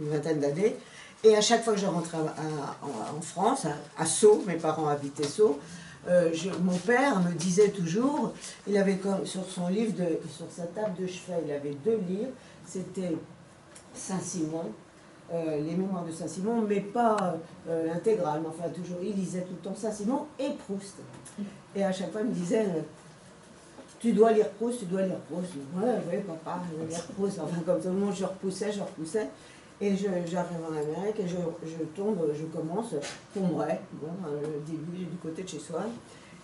une vingtaine d'années. Et à chaque fois que je rentrais en France, à Sceaux, mes parents habitaient Sceaux, mon père me disait toujours, il avait comme sur son livre, sur sa table de chevet, il avait 2 livres, c'était Saint-Simon, les mémoires de Saint-Simon, mais pas l'intégrale, mais enfin toujours, il lisait tout le temps Saint-Simon et Proust. Et à chaque fois, il me disait, tu dois lire Proust, tu dois lire Proust. Ouais, papa, je vais lire Proust. Enfin, comme tout le monde, je repoussais. Et j'arrive en Amérique et je commence Combray, bon, le début du côté de chez soi.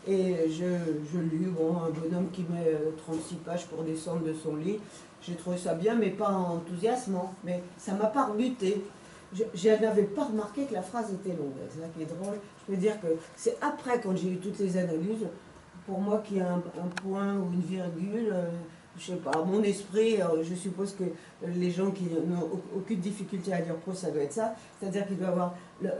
Et je lis, bon, un bonhomme qui met 36 pages pour descendre de son lit. J'ai trouvé ça bien, mais pas enthousiasmant. Mais ça m'a pas rebuté. Je n'avais pas remarqué que la phrase était longue. C'est ça qui est drôle. Je peux dire que c'est après, quand j'ai eu toutes les analyses, pour moi, qu'il y a un point ou une virgule, je sais pas, mon esprit, je suppose que les gens qui n'ont aucune difficulté à lire Proust, ça doit être ça. C'est-à-dire qu'ils doivent avoir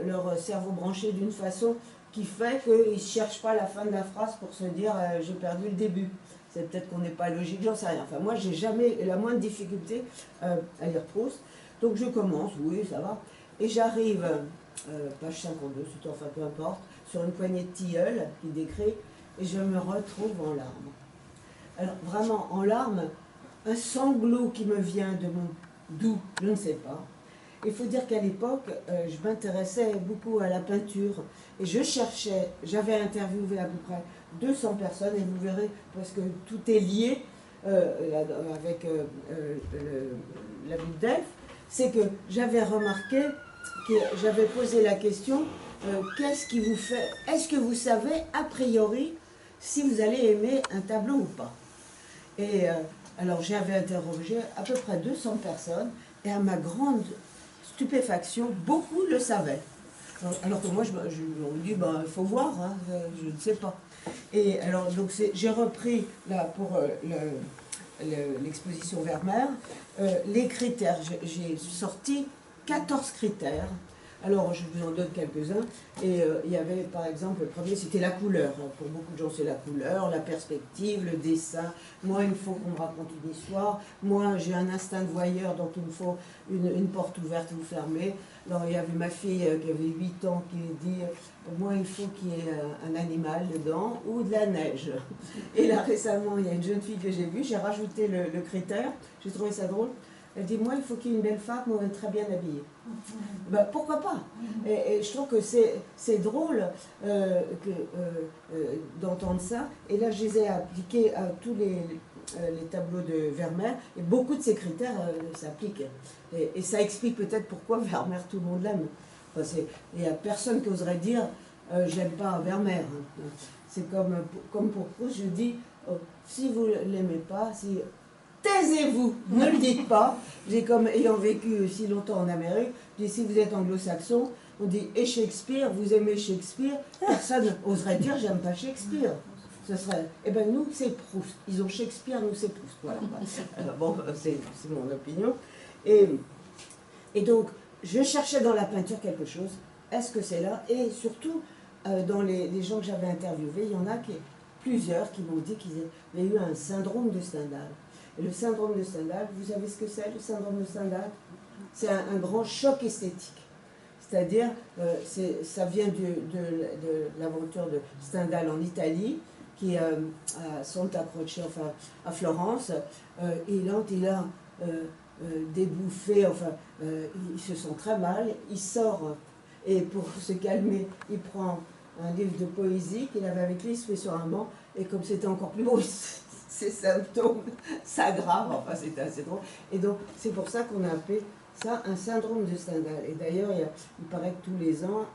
leur cerveau branché d'une façon qui fait qu'ils ne cherchent pas la fin de la phrase pour se dire j'ai perdu le début. C'est peut-être qu'on n'est pas logique, j'en sais rien. Enfin, moi, j'ai jamais la moindre difficulté à lire Proust. Donc je commence, oui, ça va. Et j'arrive, page 52, c'est enfin peu importe, sur une poignée de tilleul qui décrit, et je me retrouve en larmes. Alors vraiment en larmes, un sanglot qui me vient de mon d'où, je ne sais pas. Il faut dire qu'à l'époque, je m'intéressais beaucoup à la peinture et je cherchais, j'avais interviewé à peu près 200 personnes et vous verrez, parce que tout est lié avec la ville d'Elfe, c'est que j'avais remarqué que j'avais posé la question, qu'est-ce qui vous fait, est-ce que vous savez a priori si vous allez aimer un tableau ou pas? Et alors j'avais interrogé à peu près 200 personnes et à ma grande stupéfaction, beaucoup le savaient. Alors que moi, on me dit, ben, il faut voir, hein, je ne sais pas. Et alors, donc j'ai repris là pour l'exposition Vermeer les critères. J'ai sorti 14 critères. Alors, je vous en donne quelques-uns. Et il y avait, par exemple, le premier, c'était la couleur. Pour beaucoup de gens, c'est la couleur, la perspective, le dessin. Moi, il me faut qu'on me raconte une histoire. Moi, j'ai un instinct de voyeur, donc il me faut une porte ouverte ou fermée. Alors, il y avait ma fille qui avait 8 ans qui dit « Moi, il faut qu'il y ait un animal dedans ou de la neige. » Et là, récemment, il y a une jeune fille que j'ai vue, j'ai rajouté le critère. J'ai trouvé ça drôle. Elle dit, moi, il faut qu'il y ait une belle femme, moi, très bien habillée. Ben, pourquoi pas? Et je trouve que c'est drôle d'entendre ça. Et là, je les ai appliqués à tous les tableaux de Vermeer. Et beaucoup de ces critères s'appliquent. Et ça explique peut-être pourquoi Vermeer, tout le monde l'aime. Enfin, il n'y a personne qui oserait dire, j'aime pas Vermeer. C'est comme pour Proust, je dis, si vous ne l'aimez pas, si... Taisez-vous, ne le dites pas. J'ai comme ayant vécu si longtemps en Amérique, je dis si vous êtes anglo-saxon, on dit et Shakespeare, vous aimez Shakespeare, personne n'oserait dire j'aime pas Shakespeare. Ce serait, eh ben nous c'est Proust. Ils ont Shakespeare, nous c'est Proust. Voilà. Bon, c'est mon opinion. Et donc, je cherchais dans la peinture quelque chose. Est-ce que c'est là? Et surtout, dans les gens que j'avais interviewés, il y en a plusieurs qui m'ont dit qu'ils avaient eu un syndrome de Stendhal. Et le syndrome de Stendhal, vous savez ce que c'est, le syndrome de Stendhal? C'est un grand choc esthétique. C'est-à-dire, ça vient de l'aventure de Stendhal en Italie, qui est à Santa Croce, enfin à Florence. Il a débouffé, enfin, il se sent très mal, il sort, et pour se calmer, il prend un livre de poésie qu'il avait avec lui, il se fait sur un banc, et comme c'était encore plus beau, ses symptômes s'aggravent, enfin c'était assez drôle. Et donc c'est pour ça qu'on a appelé ça un syndrome de Stendhal. Et d'ailleurs, il paraît que tous les ans,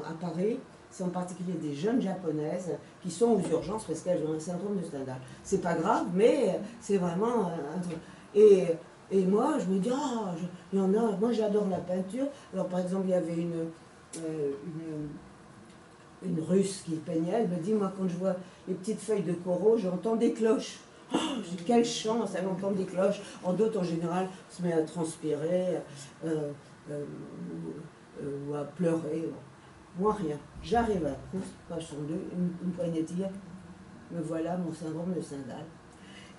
à Paris, c'est en particulier des jeunes japonaises qui sont aux urgences parce qu'elles ont un syndrome de Stendhal. C'est pas grave, mais c'est vraiment un truc. Et moi, je me dis, il y en a, moi j'adore la peinture. Alors par exemple, il y avait une Russe qui peignait, elle me dit, moi quand je vois les petites feuilles de coraux, j'entends des cloches. Oh, quelle chance, elle entend des cloches. En d'autres, en général, se met à transpirer ou à pleurer. Moi, rien. J'arrive à Proust, page 102, une poignée de tir. Me voilà, mon syndrome de Stendhal.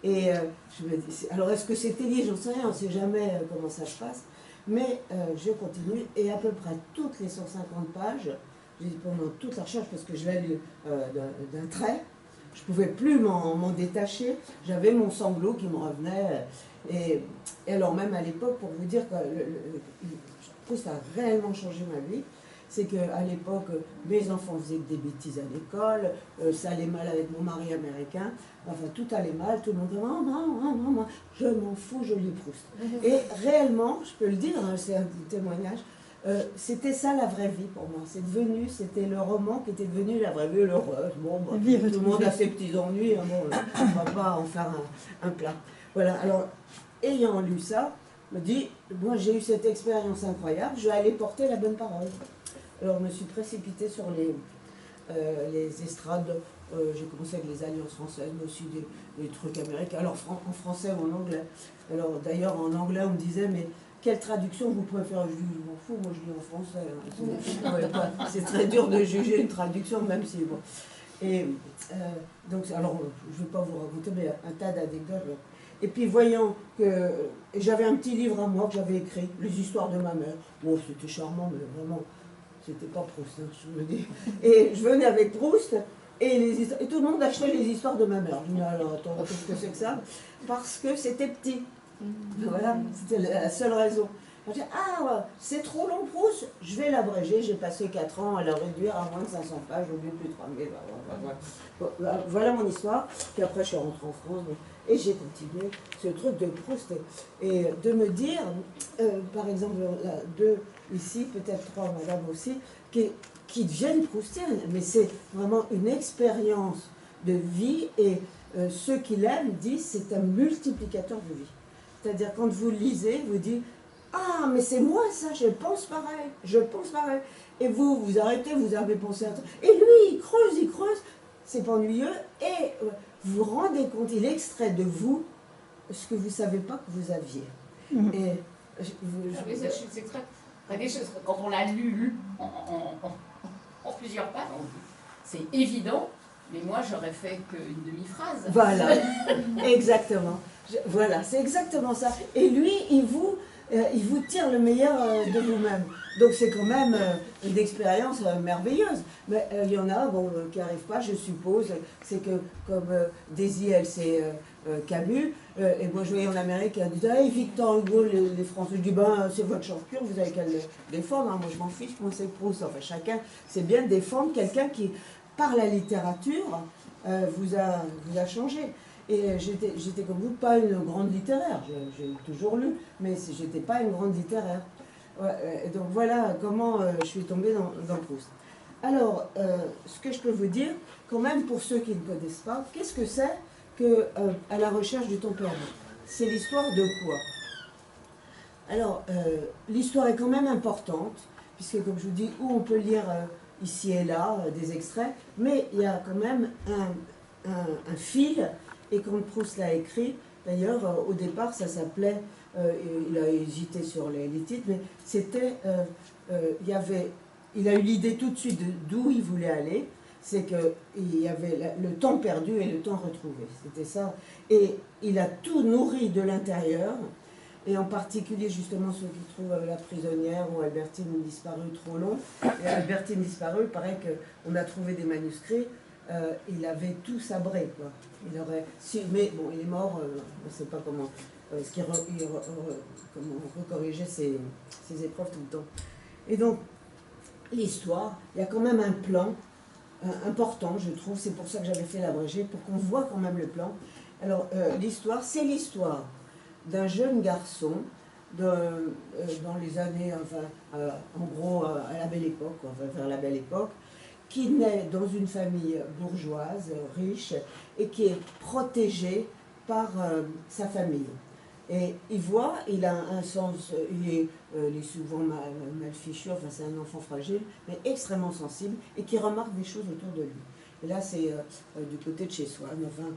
Et je me dis, alors est-ce que c'était lié? J'en sais rien, on ne sait jamais comment ça se passe. Mais je continue, et à peu près toutes les 150 pages, pendant toute la recherche, parce que je l'ai lu d'un trait, je ne pouvais plus m'en détacher, j'avais mon sanglot qui me revenait, et alors même à l'époque, pour vous dire que Proust a réellement changé ma vie, c'est qu'à l'époque, mes enfants faisaient des bêtises à l'école, ça allait mal avec mon mari américain, enfin tout allait mal, tout le monde disait maman, je m'en fous, je lis Proust. Et réellement, je peux le dire, hein, c'est un témoignage, c'était ça la vraie vie pour moi. C'était le roman qui était devenu la vraie vie, l'heureuse. Bon, bah, tout le monde a ses petits ennuis, hein, bon, on ne va pas en faire un plat. Voilà, alors, ayant lu ça, me dit, moi j'ai eu cette expérience incroyable, je vais aller porter la bonne parole. Alors je me suis précipitée sur les estrades, j'ai commencé avec les alliances françaises, mais aussi des trucs américains, alors en français ou en anglais. Alors d'ailleurs en anglais on me disait, mais quelle traduction vous préférez? Je dis, je m'en fous, moi je lis en français. Hein. C'est très dur de juger une traduction, même si bon. Et donc, alors je ne vais pas vous raconter, mais un tas d'anecdotes. Et puis voyant que j'avais un petit livre à moi que j'avais écrit, Les histoires de ma mère. Bon, c'était charmant, mais vraiment, c'était pas Proust, hein, je me dis. Et je venais avec Proust, et tout le monde achetait les histoires de ma mère. Je me dis, alors attends, qu'est-ce que c'est que ça? Parce que c'était petit. Voilà, c'était la seule raison. Je dis, ah, c'est trop long Proust, je vais l'abréger. J'ai passé 4 ans à la réduire à moins de 500 pages, au lieu de plus de 3000. Voilà mon histoire. Puis après, je suis rentrée en France. Et j'ai continué ce truc de Proust. Et de me dire, par exemple, deux ici, peut-être 3 madame aussi, qui deviennent proustiennes. Mais c'est vraiment une expérience de vie. Et ceux qui l'aiment disent c'est un multiplicateur de vie. C'est-à-dire, quand vous lisez, vous dites ah, mais c'est moi ça, je pense pareil, je pense pareil. Et vous arrêtez, vous avez pensé à ça. Et lui, il creuse, c'est pas ennuyeux. Et vous vous rendez compte, il extrait de vous ce que vous ne savez pas que vous aviez. Et c'est très des choses. Quand on l'a lu en plusieurs pages, c'est évident, mais moi j'aurais fait qu'une demi-phrase. Voilà, exactement. Voilà, c'est exactement ça. Et lui, il vous tire le meilleur de vous-même. Donc c'est quand même une expérience merveilleuse. Mais il y en a qui n'arrivent pas, je suppose. C'est que comme Daisy, elle c'est Camus, et moi je voyais en Amérique, elle disait hey, Victor Hugo, les Français, je dis ben c'est votre champion, vous avez qu'à le défendre. Hein. Moi je m'en fiche, moi c'est Proust. Enfin chacun, c'est bien de défendre quelqu'un qui, par la littérature, vous a changé. Et j'étais comme vous, pas une grande littéraire, j'ai toujours lu, mais j'étais pas une grande littéraire. Ouais, donc voilà comment je suis tombée dans Proust. Alors, ce que je peux vous dire, quand même pour ceux qui ne connaissent pas, qu'est-ce que c'est que à la recherche du temps perdu? C'est l'histoire de quoi? Alors, l'histoire est quand même importante, puisque comme je vous dis, où on peut lire ici et là des extraits, mais il y a quand même un fil. Et quand Proust l'a écrit, d'ailleurs, au départ, ça s'appelait, il a hésité sur les titres, mais c'était, il a eu l'idée tout de suite d'où il voulait aller, c'est qu'il y avait le temps perdu et le temps retrouvé, c'était ça. Et il a tout nourri de l'intérieur, et en particulier justement ceux qui trouvent La prisonnière ou Albertine disparue trop long. Et Albertine disparue, il paraît qu'on a trouvé des manuscrits, il avait tout sabré, quoi. Il aurait, mais bon, il est mort, on ne sait pas comment, comment recorriger ses épreuves tout le temps. Et donc, l'histoire, il y a quand même un plan important, je trouve, c'est pour ça que j'avais fait l'abrégé, pour qu'on voit quand même le plan. Alors, l'histoire, c'est l'histoire d'un jeune garçon, dans les années, enfin, en gros, à la Belle Époque, enfin, vers la Belle Époque, qui naît dans une famille bourgeoise, riche, et qui est protégé par sa famille. Et il a un sens, il est souvent mal fichu, enfin c'est un enfant fragile, mais extrêmement sensible, et qui remarque des choses autour de lui. Et là c'est du côté de chez soi, enfin,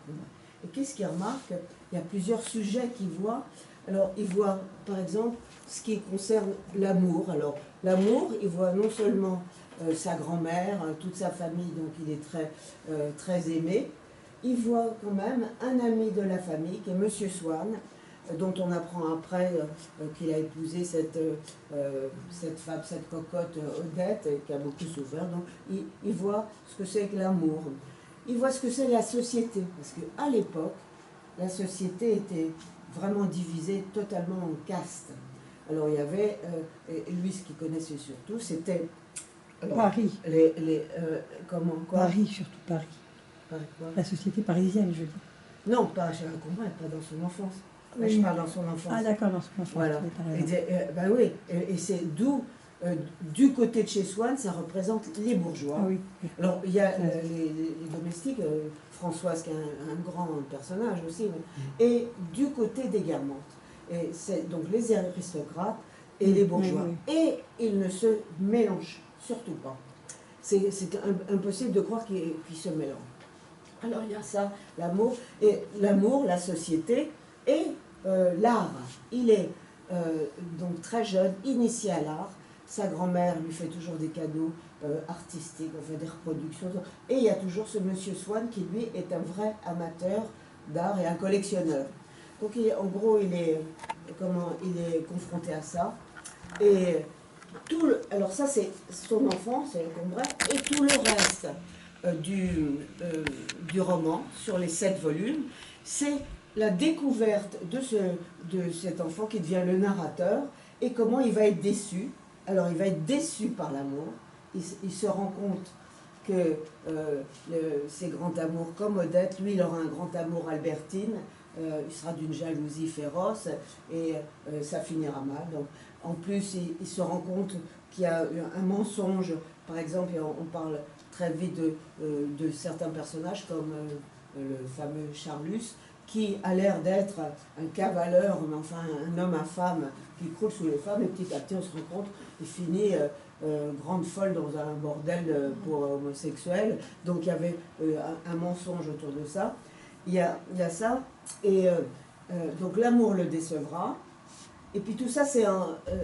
et qu'est-ce qu'il remarque? Il y a plusieurs sujets qu'il voit. Alors il voit par exemple ce qui concerne l'amour. Alors l'amour, il voit non seulement sa grand-mère, toute sa famille, donc il est très aimé. Il voit quand même un ami de la famille, qui est Monsieur Swann, dont on apprend après qu'il a épousé cette femme, cette cocotte Odette, qui a beaucoup souffert. Donc il voit ce que c'est que l'amour. Il voit ce que c'est la société. Parce qu'à l'époque, la société était vraiment divisée totalement en castes. Alors il y avait, et lui ce qu'il connaissait surtout, c'était... Paris. Comment quoi Paris, surtout Paris. Paris quoi La société parisienne, je veux dire. Non, pas, je comprends, pas dans son enfance. Là, Oui. je parle dans son enfance. Ah d'accord, dans son enfance. Voilà. Oui, Ben oui, et c'est d'où, du côté de chez Swann, ça représente les bourgeois. ah, oui. Alors, il y a les domestiques, Françoise qui est un grand personnage aussi, et du côté des Guermantes. Et c'est donc les aristocrates et les bourgeois. Oui, oui. Et ils ne se mélangent surtout pas. C'est impossible de croire qu'ils se mélangent. Alors il y a ça, l'amour, et l'amour, la société, et l'art. Il est donc très jeune, initié à l'art. Sa grand-mère lui fait toujours des cadeaux artistiques, on fait des reproductions. Et il y a toujours ce monsieur Swann qui, lui, est un vrai amateur d'art et un collectionneur. Donc, en gros, il est confronté à ça. Et alors ça, c'est son enfance, c'est le combat, et tout le reste du roman, sur les 7 volumes, c'est la découverte de cet enfant qui devient le narrateur, et comment il va être déçu. Alors, il va être déçu par l'amour. Il se rend compte que ses grands amours, comme Odette, lui, il aura un grand amour Albertine, il sera d'une jalousie féroce, et ça finira mal. Donc, en plus, il se rend compte qu'il y a un mensonge. Par exemple, on parle très vite de certains personnages, comme le fameux Charlus, qui a l'air d'être un cavaleur, mais enfin un homme à femme qui croule sous les femmes, et petit à petit on se rend compte, il finit grande folle dans un bordel pour homosexuels. Donc il y avait un mensonge autour de ça. Il y a ça, et donc l'amour le décevra. Et puis tout ça, c'est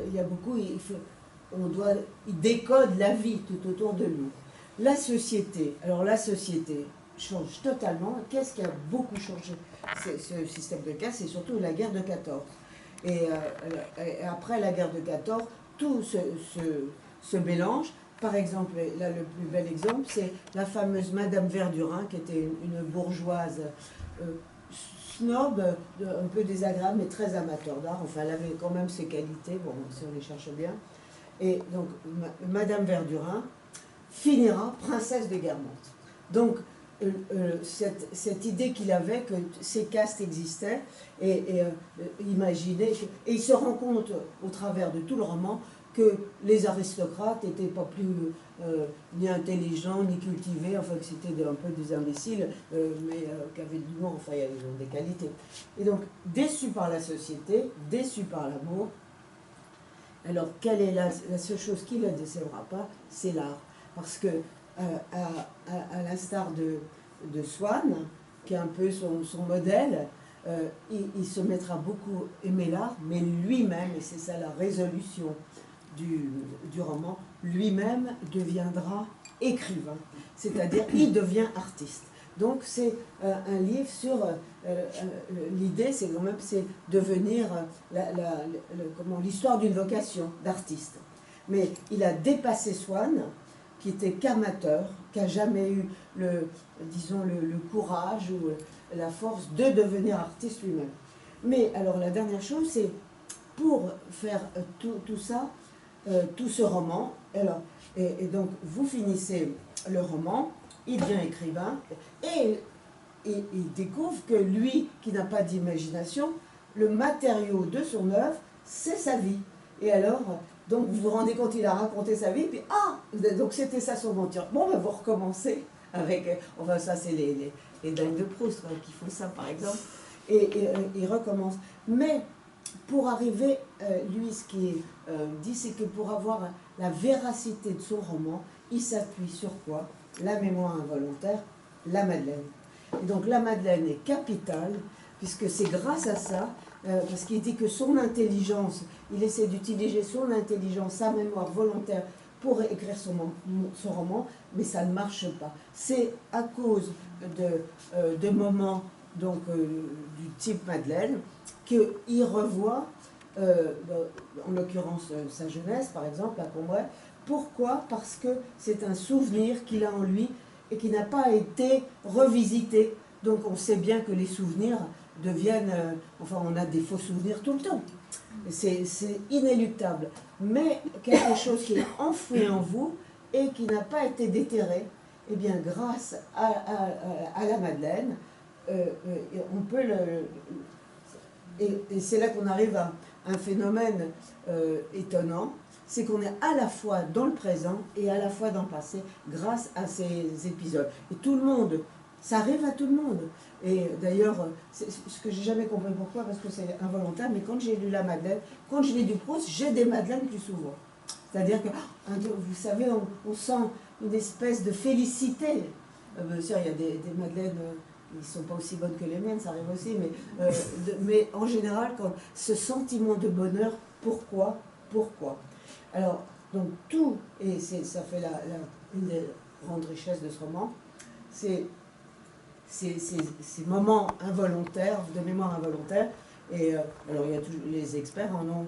il y a beaucoup, il décode la vie tout autour de nous. La société, alors la société change totalement. Qu'est-ce qui a beaucoup changé ce système de caste? C'est surtout la guerre de 14. Et après la guerre de 14, tout se mélange. Par exemple, là le plus bel exemple, c'est la fameuse Madame Verdurin, qui était une bourgeoise snob, un peu désagréable, mais très amateur d'art. Enfin, elle avait quand même ses qualités, bon, si on les cherche bien. Et donc, Madame Verdurin finira princesse des Guermantes. Donc, cette idée qu'il avait que ces castes existaient, et imaginez, et il se rend compte au travers de tout le roman que les aristocrates n'étaient pas plus ni intelligents, ni cultivés, enfin que c'était un peu des imbéciles, mais qui avaient du l'humour, enfin ils ont des qualités. Et donc, déçu par la société, déçu par l'amour, alors quelle est la seule chose qui ne le décevra pas? C'est l'art. Parce que, à l'instar de Swann, qui est un peu son modèle, il se mettra beaucoup aimer l'art, mais lui-même, et c'est ça la résolution du roman, lui-même deviendra écrivain, c'est-à-dire il devient artiste. Donc c'est un livre sur l'idée, c'est quand même devenir l'histoire d'une vocation d'artiste. Mais il a dépassé Swann, qui était qu'amateur, qui n'a jamais eu le courage ou la force de devenir artiste lui-même. Mais alors la dernière chose, c'est pour faire tout ça, tout ce roman, alors, et donc vous finissez le roman, il devient écrivain, et il découvre que lui, qui n'a pas d'imagination, le matériau de son œuvre, c'est sa vie. Et alors, donc vous vous rendez compte, il a raconté sa vie, puis donc c'était ça son aventure. Bon, ben vous recommencez avec, enfin ça c'est les dames de Proust qui font ça par exemple, et il recommence. Mais pour arriver, lui, ce qu'il dit, c'est que pour avoir la véracité de son roman, il s'appuie sur quoi? La mémoire involontaire, la Madeleine. Et donc la Madeleine est capitale, puisque c'est grâce à ça, parce qu'il dit que son intelligence, il essaie d'utiliser son intelligence, sa mémoire volontaire pour écrire son roman, mais ça ne marche pas. C'est à cause de moments donc du type Madeleine, qu'il revoit, en l'occurrence sa jeunesse par exemple, à Combray. Pourquoi? Parce que c'est un souvenir qu'il a en lui et qui n'a pas été revisité. Donc on sait bien que les souvenirs deviennent, enfin on a des faux souvenirs tout le temps. C'est inéluctable. Mais quelque chose qui est enfoui en vous et qui n'a pas été déterré, eh bien grâce à la Madeleine, on peut et c'est là qu'on arrive à un phénomène étonnant, c'est qu'on est à la fois dans le présent et à la fois dans le passé grâce à ces épisodes. Et tout le monde, ça arrive à tout le monde. Et d'ailleurs, c'est ce que j'ai jamais compris pourquoi, parce que c'est involontaire, mais quand j'ai lu la Madeleine, quand je lis du Proust, j'ai des Madeleines plus souvent. C'est-à-dire que, vous savez, on sent une espèce de félicité. Bien sûr, il y a des Madeleines, ils ne sont pas aussi bonnes que les miennes, ça arrive aussi, mais en général, quand ce sentiment de bonheur, pourquoi? Alors, donc tout, et ça fait une des grandes richesses de ce roman, c'est ces moments involontaires, de mémoire involontaire. Et alors, il y a les experts en ont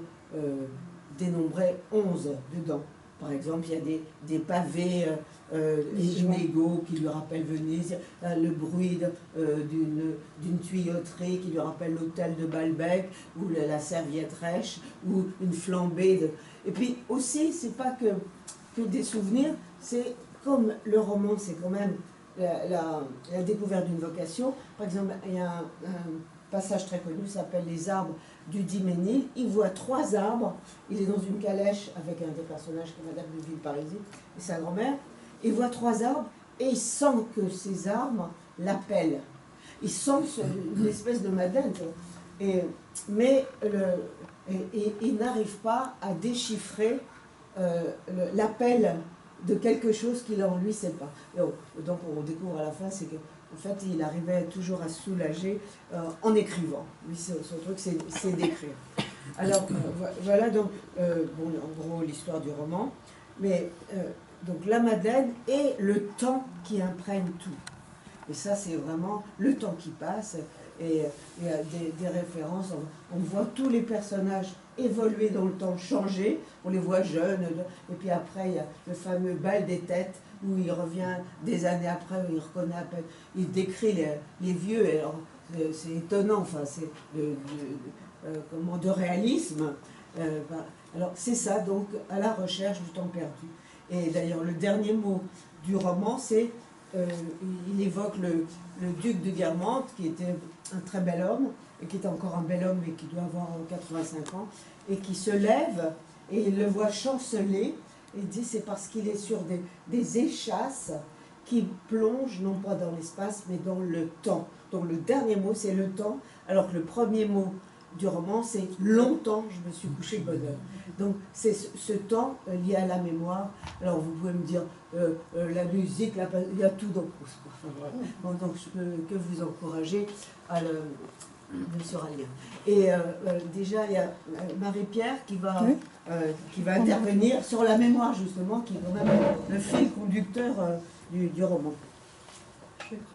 dénombré 11 dedans. Par exemple, il y a des pavés inégaux qui lui rappellent Venise, le bruit d'une tuyauterie qui lui rappelle l'hôtel de Balbec, ou la serviette rêche, ou une flambée. Et puis aussi, c'est pas que des souvenirs, c'est comme le roman, c'est quand même la découverte d'une vocation. Par exemple, il y a un passage très connu, s'appelle Les arbres du Diménil. Il voit 3 arbres, il est dans une calèche avec un des personnages qui est Madame de Villeparisis et sa grand-mère. Il voit 3 arbres et il sent que ces arbres l'appellent. Il sent une espèce de Madeleine. Mais il n'arrive pas à déchiffrer l'appel de quelque chose qu'il a en lui, c'est pas. Donc on découvre à la fin, c'est que en fait, il arrivait toujours à se soulager en écrivant. Lui, son truc, c'est d'écrire. Alors, voilà donc, bon, en gros, l'histoire du roman. Mais, donc, la Madeleine et le temps qui imprègne tout. Et ça, c'est vraiment le temps qui passe. Et il y a des références. On voit tous les personnages évoluer dans le temps, changer. On les voit jeunes. Et puis après, il y a le fameux bal des têtes, où il revient des années après, où il reconnaît à peine, il décrit les vieux, alors c'est étonnant, enfin c'est de réalisme. Alors c'est ça, donc à la recherche du temps perdu. Et d'ailleurs le dernier mot du roman, c'est, il évoque le duc de Guermantes, qui était un très bel homme, et qui est encore un bel homme, mais qui doit avoir 85 ans, et qui se lève, et il le voit chanceler. Il dit c'est parce qu'il est sur des échasses qui plongent non pas dans l'espace mais dans le temps. Donc le dernier mot c'est le temps, alors que le premier mot du roman c'est longtemps je me suis couché de bonne heure. Donc c'est ce temps lié à la mémoire. Alors vous pouvez me dire la musique, il y a tout dans Proust. Enfin, voilà. Bon, donc je peux que vous encourager à le sur un lien. Et déjà, il y a Marie-Pierre qui va intervenir sur la mémoire, justement, qui est quand même le fil conducteur du roman.